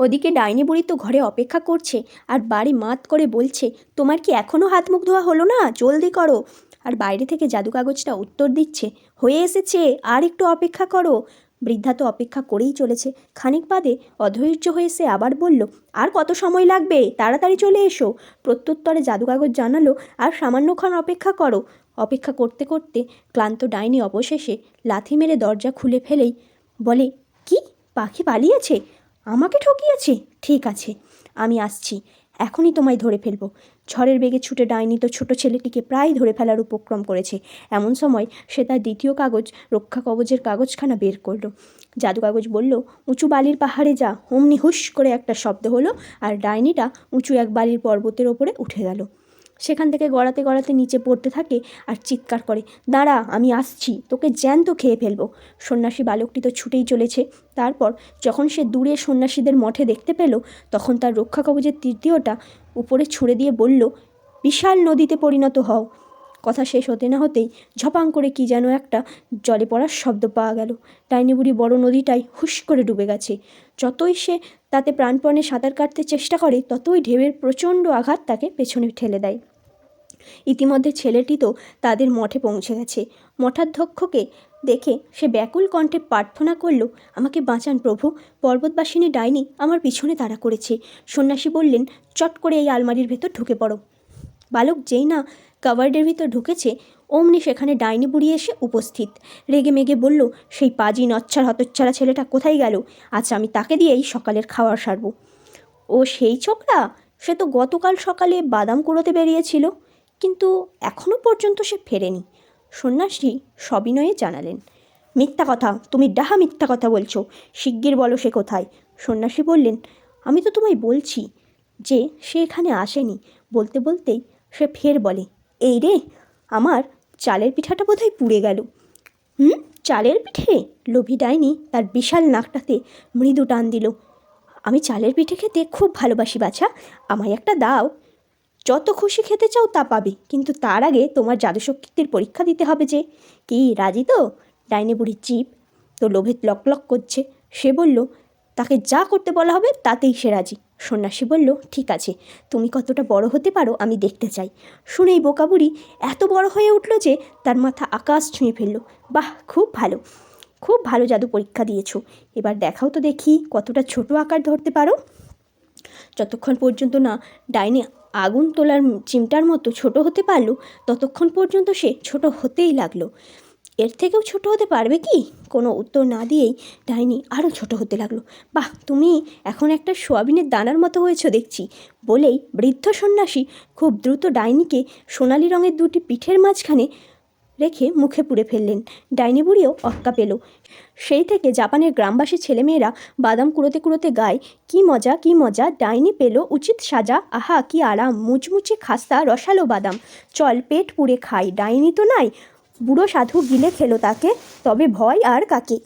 ওদিকে ডাইনি বুড়ি তো ঘরে অপেক্ষা করছে আর বাড়ি মাত করে বলছে, তোমার কি এখনও হাত মুখ ধোয়া হলো না? জলদি করো। আর বাইরে থেকে জাদু কাগজটা উত্তর দিচ্ছে, হয়ে এসেছে, আর একটু অপেক্ষা করো। বৃদ্ধা তো অপেক্ষা করেই চলেছে। খানিক বাদে অধৈর্য হয়ে সে আবার বলল, আর কত সময় লাগবে? তাড়াতাড়ি চলে এসো। প্রত্যুত্তরে জাদু কাগজ জানালো, আর সামান্যক্ষণ অপেক্ষা করো। অপেক্ষা করতে করতে ক্লান্ত ডাইনি অবশেষে লাথি মেরে দরজা খুলে ফেলেই বলে, কি পাখি পালিয়েছে? আমাকে ঠকিয়েছে? ঠিক আছে, আমি আসছি, এখনই তোমায় ধরে ফেলবো। ঝড়ের বেগে ছুটে ডাইনি তো ছোট ছেলেটিকে প্রায় ধরে ফেলার উপক্রম করেছে। এমন সময় সে তার দ্বিতীয় কাগজ, রক্ষা কবচের কাগজখানা বের করলো। জাদু কাগজ বলল, উঁচু বালির পাহাড়ে যা। অমনি হুশ করে একটা শব্দ হলো, আর ডাইনিটা উঁচু এক বালির পর্বতের ওপরে উঠে গেল। সেখান থেকে গড়াতে গড়াতে নিচে পড়তে থাকে আর চিৎকার করে, দাঁড়া, আমি আসছি, তোকে জ্যান্ত খেয়ে ফেলবো। সন্ন্যাসী বালকটি তো ছুটেই চলেছে। তারপর যখন সে দূরে সন্ন্যাসীদের মঠে দেখতে পেল, তখন তার রক্ষা কবচের তৃতীয়টা উপরে ছুঁড়ে দিয়ে বলল, বিশাল নদীতে পরিণত হও। কথা শেষ হতে না হতেই ঝপাং করে কি যেন একটা জলে পড়ার শব্দ পাওয়া গেল। ডাইনি বুড়ি বড় নদীটাই হুশ করে ডুবে গেছে। যতই সে তাতে প্রাণপণে সাঁতার কাটতে চেষ্টা করে, ততই ঢেউয়ের প্রচণ্ড আঘাত তাকে পেছনে ঠেলে দেয়। ইতিমধ্যে ছেলেটি তো তাদের মঠে পৌঁছে গেছে। মঠাধ্যক্ষকে দেখে সে ব্যাকুল কণ্ঠে প্রার্থনা করল, আমাকে বাঁচান প্রভু, পর্বতবাসিনী ডাইনি আমার পিছনে তাড়া করেছে। সন্ন্যাসী বললেন, চট করে এই আলমারির ভেতর ঢুকে পড়ো। বালক যেই না কাভার্ডের ভিতর ঢুকেছে, অমনি সেখানে ডাইনি বুড়ি এসে উপস্থিত। রেগে মেগে বলল, সেই পাজি নচ্ছার হতচ্ছাড়া ছেলেটা কোথায় গেল? আজ আমি তাকে দিয়েই সকালের খাওয়ার সারব। ও সেই ছোকরা? সে তো গতকাল সকালে বাদাম কুড়োতে বেরিয়েছিল, কিন্তু এখনও পর্যন্ত সে ফেরেনি। সন্ন্যাসী সবিনয়ে জানালেন, মিথ্যা কথা, তুমি ডাহা মিথ্যা কথা বলছো। শিগগির বলো সে কোথায়। সন্ন্যাসী বললেন, আমি তো তোমায় বলছি যে সে এখানে আসেনি। বলতে বলতেই সে ফের বলে, এই রে, আমার চালের পিঠাটা বোধহয় পুড়ে গেল। চালের পিঠে? লোভী ডাইনি তার বিশাল নাকটাতে মৃদু টান দিল। আমি চালের পিঠে খেতে খুব ভালোবাসি বাছা, আমায় একটা দাও। যত খুশি খেতে চাও তা পাবে, কিন্তু তার আগে তোমার জাদুশক্তির পরীক্ষা দিতে হবে যে। কি, রাজি তো? ডাইনি বুড়ির জিভ তো লোভে লক লক করছে। সে বলল, তাকে যা করতে বলা হবে তাতেই সে রাজি। সন্ন্যাসী বলল, ঠিক আছে, তুমি কতটা বড় হতে পারো আমি দেখতে চাই। শুনেই বোকা বুড়ি এত বড় হয়ে উঠল যে তার মাথা আকাশ ছুঁয়ে ফেলল। বাহ, খুব ভালো, খুব ভালো জাদু পরীক্ষা দিয়েছো। এবার দেখাও তো দেখি কতটা ছোট আকার ধরতে পারো। যতক্ষণ পর্যন্ত না ডাইনি আগুন তোলার চিমটার মতো ছোট হতে পারলো, ততক্ষণ পর্যন্ত সে ছোট হতেই লাগলো। এর থেকেও ছোট হতে পারবে কি? কোনো উত্তর না দিয়েই ডাইনি আরও ছোট হতে লাগলো। বাহ, তুমি এখন একটা সোয়াবিনের দানার মতো হয়েছ দেখছি। বলেই বৃদ্ধ সন্ন্যাসী খুব দ্রুত ডাইনিকে সোনালি রঙের দুটি পিঠের মাঝখানে রেখে মুখে পুড়ে ফেললেন। ডাইনি বুড়িও অক্কা পেল। সেই থেকে জাপানের গ্রামবাসী ছেলেমেয়েরা বাদাম কুড়োতে কুড়োতে গায়, কি মজা কি মজা, ডাইনি পেল উচিত সাজা, আহা কি আরাম, মুচমুচে খাস্তা রসালো বাদাম, চল পেট পুড়ে খাই, ডাইনি তো নাই, বুড়ো সাধু গিলে খেলো তাকে, তবে ভয় আর কাকে।